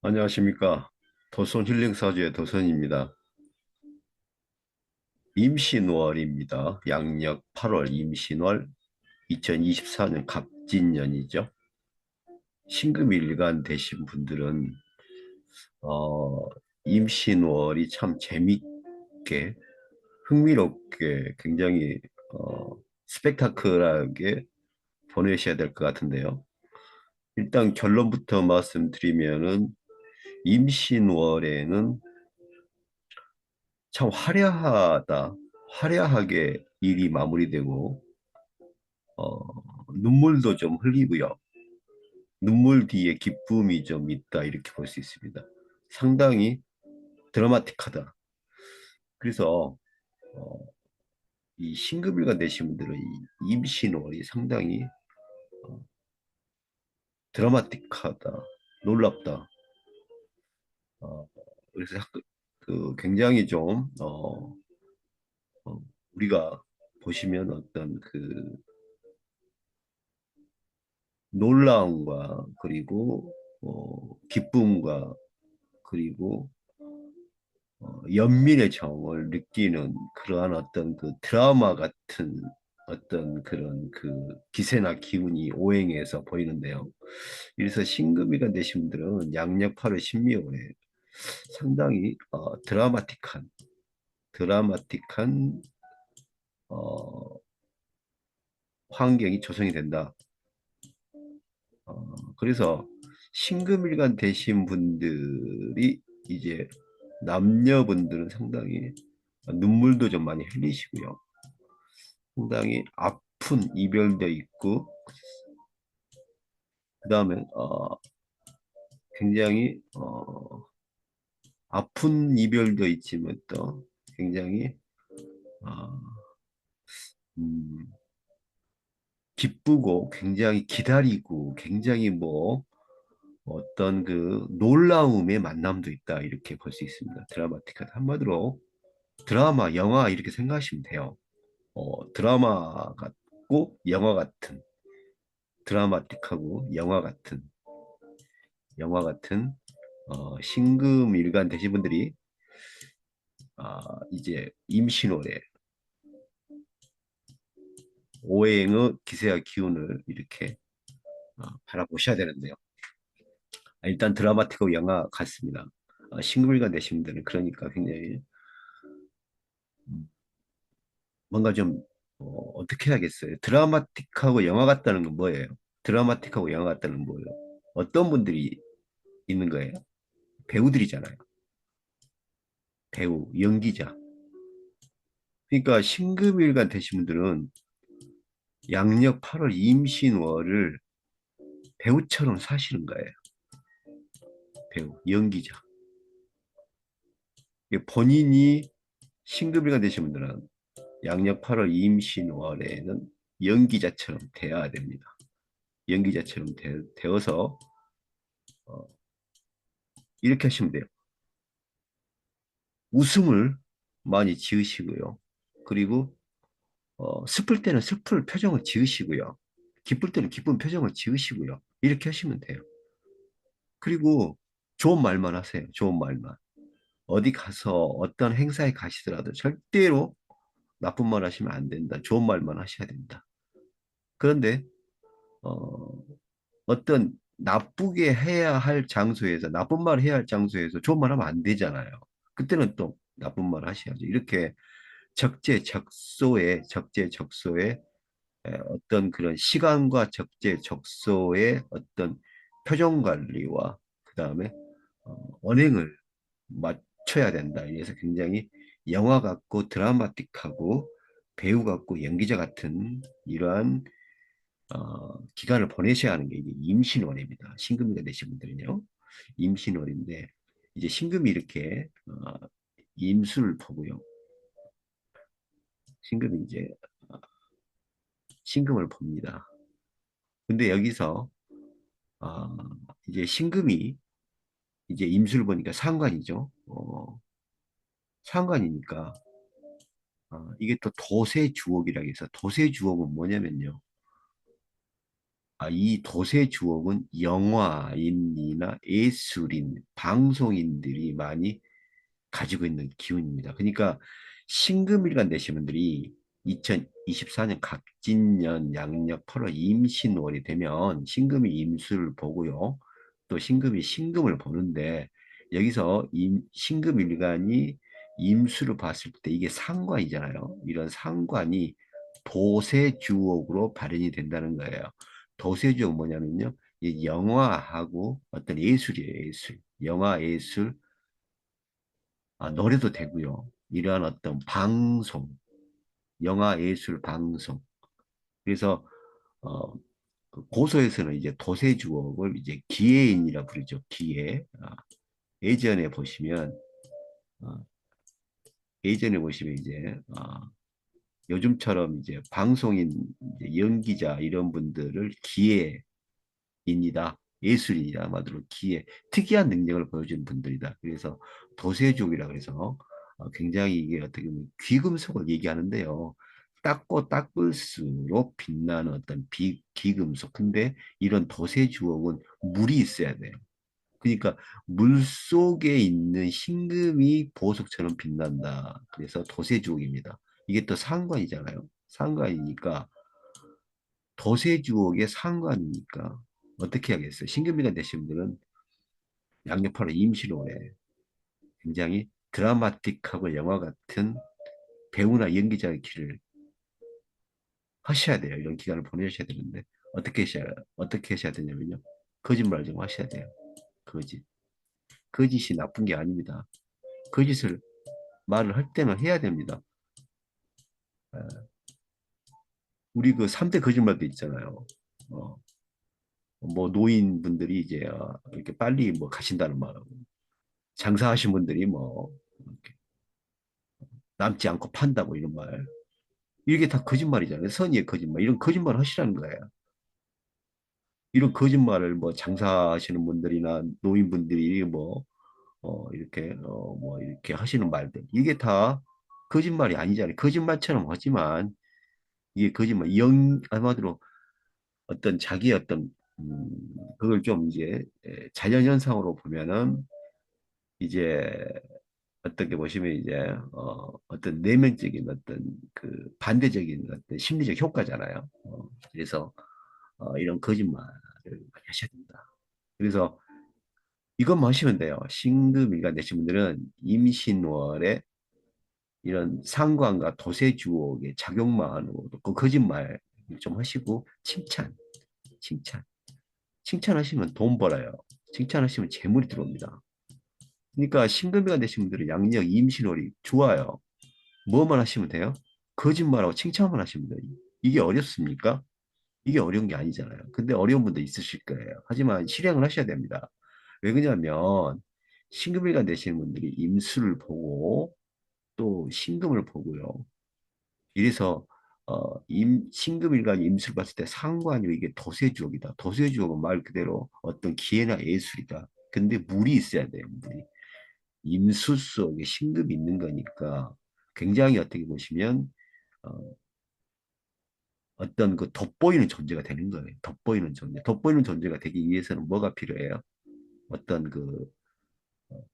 안녕하십니까. 도선 힐링 사주의 도선입니다. 임신월입니다. 양력 8월 임신월 2024년 갑진년이죠. 신금일간 되신 분들은 어, 임신월이 참 재밌게 흥미롭게 굉장히 스펙타클하게 보내셔야 될 것 같은데요. 일단 결론부터 말씀드리면은 임신월에는 참 화려하게 일이 마무리되고, 눈물도 좀 흘리고요. 눈물 뒤에 기쁨이 좀 있다, 이렇게 볼 수 있습니다. 상당히 드라마틱하다. 그래서, 어, 이 신급일가 되신 분들은 이 임신월이 상당히 어, 드라마틱하다, 놀랍다. 어, 그래서 굉장히 좀, 우리가 보시면 어떤 그 놀라움과 그리고 기쁨과 그리고 연민의 정을 느끼는 그러한 어떤 그 드라마 같은 어떤 그런 그 기세나 기운이 오행에서 보이는데요. 그래서 신금이가 되신 분들은 양력 8월 신미월에 상당히 드라마틱한 어, 환경이 조성이 된다. 그래서 신금일간 되신 분들이 이제 남녀분들은 상당히 눈물도 좀 많이 흘리시고요. 상당히 아픈 이별도 있고, 그 다음에 굉장히 아픈 이별도 있지만 또 굉장히 어, 음, 기쁘고 굉장히 기다리고 굉장히 뭐 어떤 그 놀라움의 만남도 있다, 이렇게 볼 수 있습니다. 드라마틱한 한마디로 드라마, 영화 이렇게 생각하시면 돼요. 드라마 같고 영화 같은, 드라마틱하고 영화 같은 신금일간 되신 분들이 이제 임신월에 오행의 기세와 기운을 이렇게 바라보셔야 되는데요. 일단 드라마틱하고 영화 같습니다. 신금일간 되신 분들은 그러니까 굉장히 음, 뭔가 좀 어떻게 해야겠어요. 드라마틱하고 영화 같다는 건 뭐예요? 드라마틱하고 영화 같다는 건 뭐예요? 어떤 분들이 있는 거예요? 배우들이잖아요. 배우, 연기자. 그러니까 신금일간 되신 분들은 양력 8월 임신월을 배우처럼 사시는 거예요. 배우, 연기자. 본인이 신급일간 되신 분들은 양력 8월 임신월에는 연기자처럼 되어야 됩니다. 연기자처럼 되어서 어, 이렇게 하시면 돼요. 웃음을 많이 지으시고요. 그리고 슬플 때는 슬플 표정을 지으시고요. 기쁠 때는 기쁜 표정을 지으시고요. 이렇게 하시면 돼요. 그리고 좋은 말만 하세요. 좋은 말만. 어디 가서 어떤 행사에 가시더라도 절대로 나쁜 말 하시면 안 된다. 좋은 말만 하셔야 된다. 그런데 어, 어떤 나쁘게 해야 할 장소에서 나쁜 말 해야 할 장소에서 좋은 말 하면 안 되잖아요. 그때는 또 나쁜 말 하셔야죠. 이렇게 적재적소에 어떤 그런 시간과 적재적소의 어떤 표정 관리와 그다음에 언행을 맞춰야 된다. 그래서 굉장히 영화 같고 드라마틱하고 배우 같고 연기자 같은 이러한 기간을 보내셔야 하는 게 이게 임신월입니다. 신금이가 되신 분들은요. 임신월인데 이제 신금이 이렇게 임수를 보고요. 신금이 이제 어, 신금을 봅니다. 근데 여기서 어, 이제 신금이 이제 임수를 보니까 상관이죠. 상관이니까 이게 또 도세 주옥이라고 해서 도세 주옥은 뭐냐면요. 이 도세 주옥은 영화인이나 예술인, 방송인들이 많이 가지고 있는 기운입니다. 그러니까 신금일간 되신 분들이 2024년 갑진년 양력 8월 임신월이 되면 신금이 임수를 보고요. 또 신금이 신금을 보는데 여기서 신금일간이 임수를 봤을 때 이게 상관이잖아요. 이런 상관이 도세주옥으로 발현이 된다는 거예요. 도세주옥 뭐냐면요. 이 영화하고 어떤 예술이에요, 예술. 영화, 예술, 노래도 되고요. 이러한 어떤 방송, 영화, 예술, 방송. 그래서 어, 그 고서에서는 이제 도세주옥을 이제 기예인이라 부르죠. 기예. 예전에 보시면 어, 예전에 보시면 이제 요즘처럼 이제 방송인, 이제 연기자 이런 분들을 기예인이다. 예술인이다. 한마디로 기예. 특이한 능력을 보여주는 분들이다. 그래서 도세족이라 그래서 굉장히 이게 어떻게 보면 귀금속을 얘기하는데요. 닦고 닦을수록 빛나는 어떤 귀금속. 근데 이런 도세주옥은 물이 있어야 돼요. 그러니까 물 속에 있는 흰금이 보석처럼 빛난다. 그래서 도세주옥입니다. 이게 또 상관이잖아요. 상관이니까 도세주옥의 상관이니까 어떻게 하겠어요? 신금이가 되신 분들은 양력파로 임시로 해. 굉장히 드라마틱하고 영화 같은 배우나 연기자의 길을 하셔야 돼요. 이런 기간을 보내셔야 되는데 어떻게 하셔야 되냐면요. 거짓말 좀 하셔야 돼요. 거짓. 거짓이 나쁜 게 아닙니다. 거짓을 말을 할 때는 해야 됩니다. 우리 그 3대 거짓말도 있잖아요. 어, 뭐 노인분들이 이제 이렇게 빨리 뭐 가신다는 말, 장사하신 분들이 뭐 이렇게 남지 않고 판다고 이런 말. 이게 다 거짓말이잖아요. 선의의 거짓말. 이런 거짓말 하시라는 거예요. 이런 거짓말을 뭐 장사하시는 분들이나 노인분들이 뭐 이렇게 뭐 이렇게 하시는 말들. 이게 다 거짓말이 아니잖아요. 거짓말처럼 하지만 이게 거짓말 한마디로 어떤 자기의 어떤 음, 그걸 좀 이제 자연현상으로 보면은 이제 어떻게 보시면 이제 어떤 내면적인 어떤 그 반대적인 어떤 심리적 효과잖아요. 그래서 이런 거짓말을 많이 하셔야 된다. 그래서 이것만 하시면 돼요. 신금일간 되신 분들은 임신월에 이런 상관과 도세주옥의 작용만으로도 그 거짓말 좀 하시고 칭찬. 칭찬하시면 돈 벌어요. 칭찬하시면 재물이 들어옵니다. 그러니까 신금이가 되신 분들은 양력 임신월이 좋아요. 뭐만 하시면 돼요? 거짓말하고 칭찬만 하시면 돼요. 이게 어렵습니까? 이게 어려운 게 아니잖아요. 근데 어려운 분도 있으실 거예요. 하지만 실행을 하셔야 됩니다. 왜 그러냐면 신금일간 되시는 분들이 임수를 보고 또 신금을 보고요. 이래서 신금일간 임수를 봤을 때 상관이 이게 도세주옥이다. 도세주옥은 말 그대로 어떤 기회나 예술이다. 근데 물이 있어야 돼요. 물이. 임수 속에 신금이 있는 거니까 굉장히 어떻게 보시면 어, 어떤 그 돋보이는 존재가 되는 거예요. 돋보이는 존재. 돋보이는 존재가 되기 위해서는 뭐가 필요해요? 어떤 그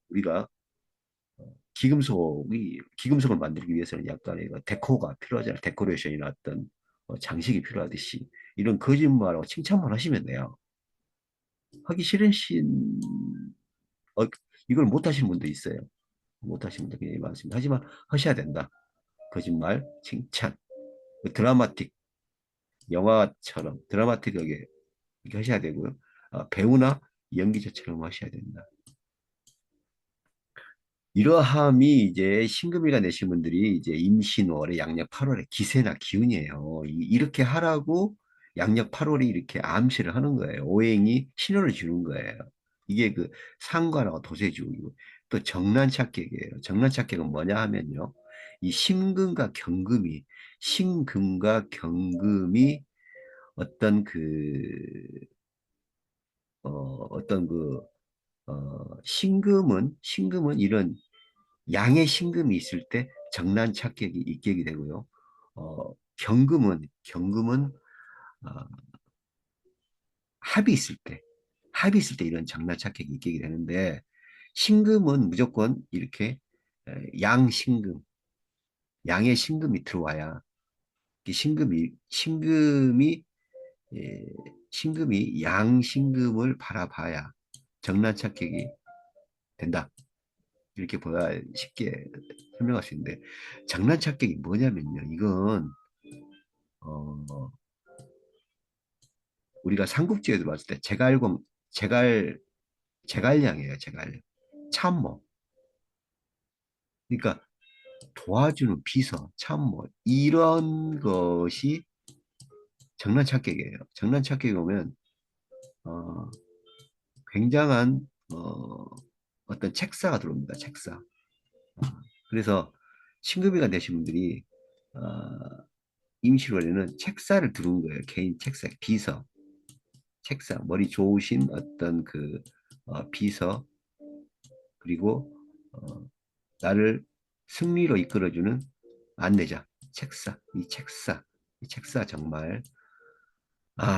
우리가 기금속을 만들기 위해서는 약간의 그 데코가 필요하잖아요. 데코레이션이나 어떤 장식이 필요하듯이 이런 거짓말하고 칭찬만 하시면 돼요. 하기 싫으신 어, 이걸 못 하시는 분도 있어요. 못 하시는 분도 굉장히 많습니다. 하지만 하셔야 된다. 거짓말, 칭찬, 그 드라마틱 영화처럼 드라마틱하게 이렇게 하셔야 되고요. 배우나 연기자처럼 하셔야 된다. 이러함이 이제 신금일가 내신 분들이 이제 임신월에 양력 8월에 기세나 기운이에요. 이렇게 하라고 양력 8월이 이렇게 암시를 하는 거예요. 오행이 신호를 주는 거예요. 이게 그 상관하고 도세주이고 또 정란착객이에요. 정란착객은 뭐냐 하면요. 이 신금과 경금이 어떤 어떤 신금은 이런 양의 신금이 있을 때 정난착객이 입격이 되고요. 경금은 합이 있을 때, 합이 있을 때 이런 정란착격이 있게 되는데 신금은 무조건 이렇게 양신금, 양의 신금이 들어와야 이 예, 신금이 양신금을 바라봐야 정란착격이 된다. 이렇게 보야 쉽게 설명할 수 있는데 정란착격이 뭐냐면요. 이건 어, 우리가 삼국지에도 봤을 때 제갈 제갈량이에요. 제갈량. 참모. 그러니까 도와주는 비서, 참모 이런 것이 정란착격이에요. 정란착격이 오면 어, 굉장한 어떤 책사가 들어옵니다. 책사. 그래서 신급이가 되신 분들이 어, 임시로에는 책사를 두른 거예요. 개인 책사, 비서, 책사, 머리 좋으신 어떤 그 비서 그리고 어, 나를 승리로 이끌어주는 안내자, 책사, 이 책사 정말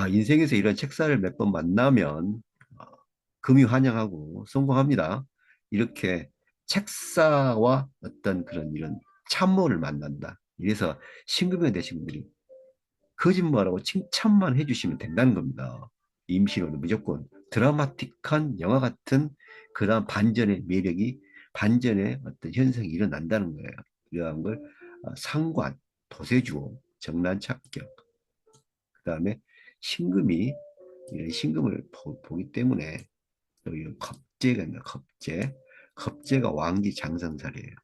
인생에서 이런 책사를 몇 번 만나면 어, 금이 환영하고 성공합니다. 이렇게 책사와 어떤 그런 이런 참모를 만난다. 이래서 신금이 되신 분들이 거짓말하고 칭찬만 해주시면 된다는 겁니다. 임시로는 무조건 드라마틱한 영화 같은 그런 반전의 매력이 반전의 어떤 현상이 일어난다는 거예요. 이러한 걸 상관, 도세주호, 정란착격, 그 다음에 신금이 이런 신금을 보기 때문에 또 이 겁재가 있나 겁재, 겁재가 왕기 장성살이에요.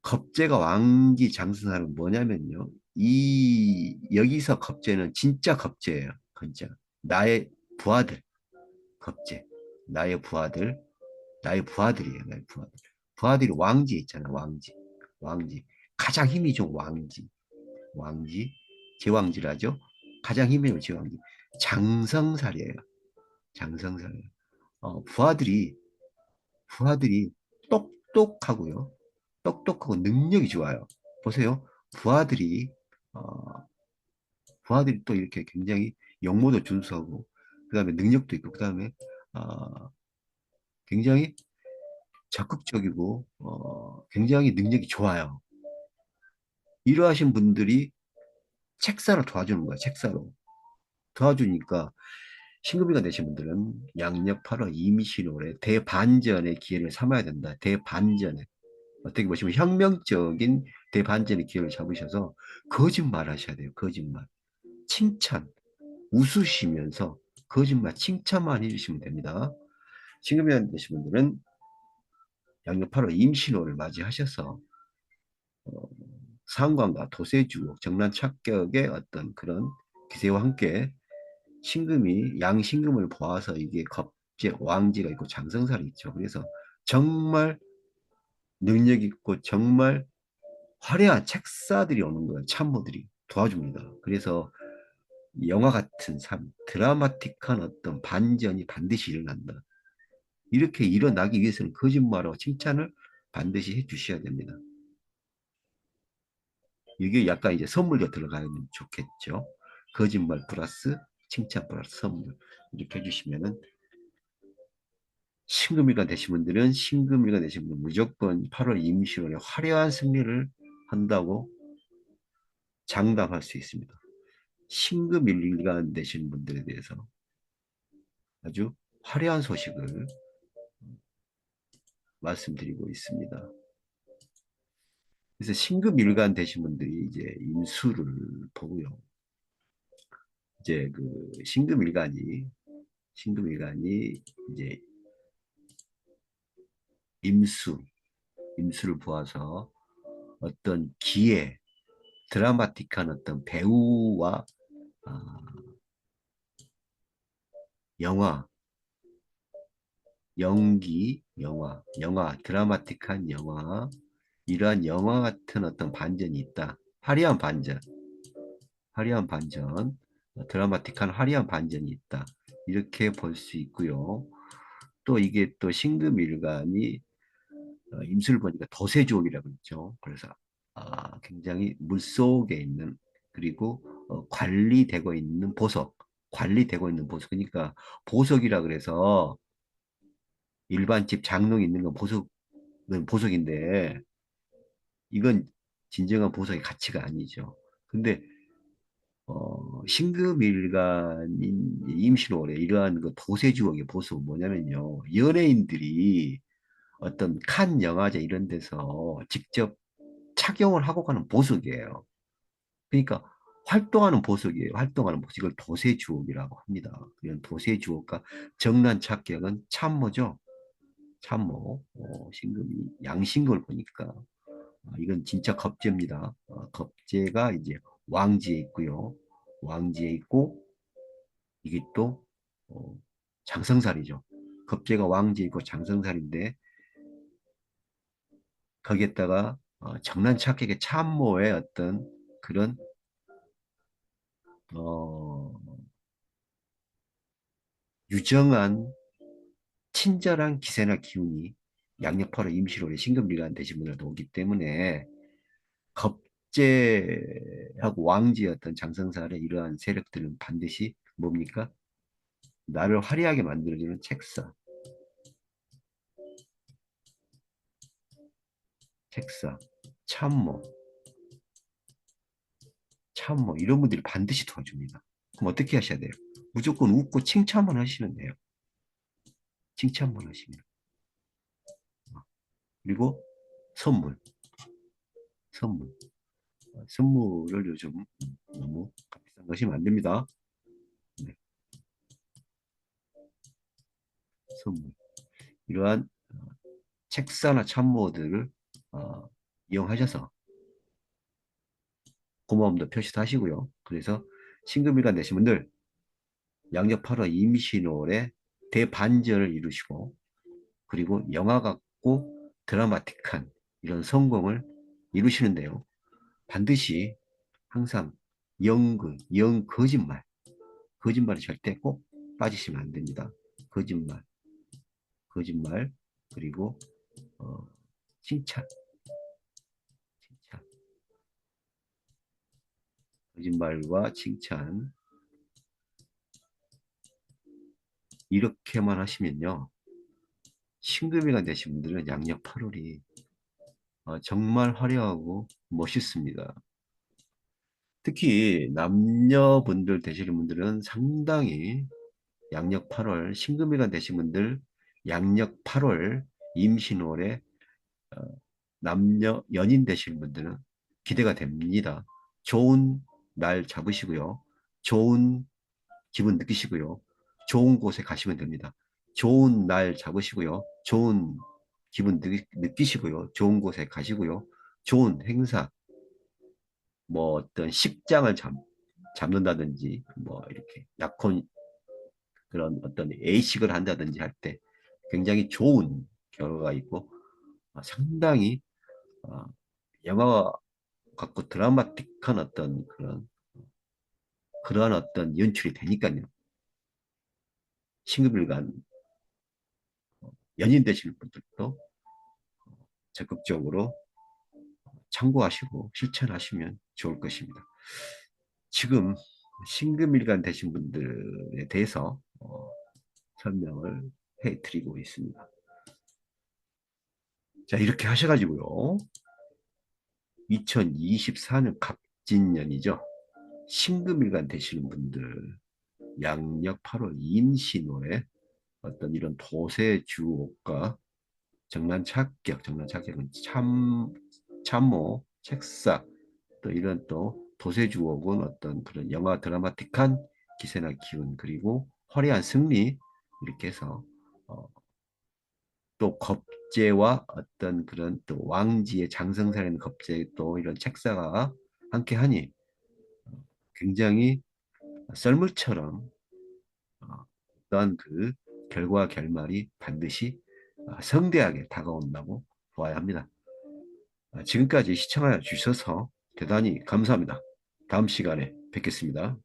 겁재가 왕기 장수사는 뭐냐면요. 이 여기서 겁재는 진짜 겁재예요. 진짜 나의 부하들 겁재, 나의 부하들, 나의 부하들이에요. 나의 부하들. 부하들이 왕지 있잖아요. 왕지, 왕지. 가장 힘이 좋은 왕지, 왕지, 제왕지라죠. 가장 힘이 좋은 제왕지. 장성살이에요. 장성살. 부하들이 똑똑하고요. 똑똑하고 능력이 좋아요. 보세요. 부하들이, 어, 부하들이 또 이렇게 굉장히 용모도 준수하고, 그 다음에 능력도 있고, 그 다음에, 어, 굉장히 적극적이고, 굉장히 능력이 좋아요. 이러하신 분들이 책사로 도와주는 거예요. 책사로. 도와주니까 신급이가 되신 분들은 양력팔월 임시로의 대반전의 기회를 삼아야 된다. 대반전에. 어떻게 보시면 혁명적인 대반전의 기회를 잡으셔서 거짓말 하셔야 돼요. 거짓말. 칭찬. 웃으시면서 거짓말, 칭찬만 해주시면 됩니다. 신금이 되신 분들은 양력 8월 임신호를 맞이하셔서 어, 상관과 도세주, 정란착격의 어떤 그런 기세와 함께 신금이 양신금을 보아서 이게 겁재, 왕지가 있고 장성살이 있죠. 그래서 정말 능력 있고 정말 화려한 책사들이 오는 거예요. 참모들이 도와줍니다. 그래서 영화 같은 삶, 드라마틱한 어떤 반전이 반드시 일어난다. 이렇게 일어나기 위해서는 거짓말하고 칭찬을 반드시 해 주셔야 됩니다. 이게 약간 이제 선물도 들어가면 좋겠죠. 거짓말 플러스 칭찬 플러스 선물. 이렇게 해주시면은 신금일가 되신 분들은 신금일가 되신 분은 무조건 8월 임시월에 화려한 승리를 한다고 장담할 수 있습니다. 신금일가 되신 분들에 대해서 아주 화려한 소식을 말씀드리고 있습니다. 그래서 신금일간 되신 분들이 이제 임수를 보고요. 이제 그 신금일간이 이제 임수, 임수를 보아서 어떤 기회, 드라마틱한 어떤 배우와 아, 영화, 연기, 드라마틱한 영화, 이러한 영화 같은 어떤 반전이 있다. 화려한 반전, 드라마틱한 화려한 반전이 있다. 이렇게 볼 수 있고요. 또 이게 또 신금일간이 임수를 보니까 도세주옥이라고 있죠. 그래서 굉장히 물속에 있는 그리고 관리되고 있는 보석. 관리되고 있는 보석. 그러니까 보석이라 그래서 일반 집 장롱에 있는 건 보석은 보석인데 이건 진정한 보석의 가치가 아니죠. 근데 신금일간 임시로에 이러한 그 도세주옥의 보석은 뭐냐면요. 연예인들이 어떤 칸 영화제 이런 데서 직접 착용을 하고 가는 보석이에요. 그러니까 활동하는 보석이에요. 활동하는 보석. 이걸 도세주옥이라고 합니다. 이런 도세주옥과 정란착격은 참모죠. 참모. 신금이 양신 걸 보니까 이건 진짜 겁재입니다. 겁재가 이제 왕지에 있고요. 왕지에 있고 이게 또 어, 장성살이죠. 겁재가 왕지에 있고 장성살인데 거기에다가 정난착객의 참모의 어떤 그런 어, 유정한 친절한 기세나 기운이 양력파로 임시로 신금일간 되신 분들도 오기 때문에 겁제하고 왕지였던 장성살의 이러한 세력들은 반드시 뭡니까? 나를 화려하게 만들어주는 책사, 책사, 참모, 참모 이런 분들이 반드시 도와줍니다. 그럼 어떻게 하셔야 돼요? 무조건 웃고 칭찬만 하시면 돼요. 칭찬만 하시면. 그리고 선물, 선물. 선물을 요즘 너무 비싼 것이 안 됩니다. 네, 선물. 이러한 책사나 참모들을 어, 이용하셔서 고마움도 표시도 하시고요. 그래서 신금일간 되신 분들 양력 8월 임시노을에 대반전을 이루시고 그리고 영화 같고 드라마틱한 이런 성공을 이루시는데요. 반드시 항상 거짓말, 거짓말이 절대 꼭 빠지시면 안 됩니다. 거짓말, 거짓말, 그리고 어, 칭찬, 칭찬, 거짓말과 칭찬 이렇게만 하시면요. 신금이가 되신 분들은 양력 8월이 정말 화려하고 멋있습니다. 특히 남녀분들 되시는 분들은 상당히 양력 8월 신금일간 되신 분들 양력 8월 임신월에 어, 남녀 연인 되시는 분들은 기대가 됩니다. 좋은 날 잡으시고요. 좋은 기분 느끼시고요. 좋은 곳에 가시면 됩니다. 좋은 날 잡으시고요. 좋은 기분 느끼시고요. 좋은 곳에 가시고요. 좋은 행사, 뭐 어떤 식장을 잡는다든지, 뭐 이렇게 약혼 그런 어떤 예식을 한다든지 할 때 굉장히 좋은 결과가 있고 상당히 어, 영화 같고 드라마틱한 어떤 그런 어떤 연출이 되니까요. 싱글간 연인 되시는 분들도 적극적으로 참고하시고 실천하시면 좋을 것입니다. 지금 신금일간 되신 분들에 대해서 설명을 해드리고 있습니다. 자, 이렇게 하셔가지고요. 2024년 갑진년이죠. 신금일간 되시는 분들, 양력 8월 임신호에 어떤 이런 도세주옥과 정난착격은 참모, 책사, 또 이런 또 도세주옥은 어떤 그런 영화 드라마틱한 기세나 기운, 그리고 화려한 승리, 이렇게 해서 어, 또 겁제와 어떤 그런 또 왕지의 장성사라는 겁제 또 이런 책사가 함께하니 굉장히 썰물처럼 어떤 그 결과 결말이 반드시 성대하게 다가온다고 보아야 합니다. 지금까지 시청하여 주셔서 대단히 감사합니다. 다음 시간에 뵙겠습니다.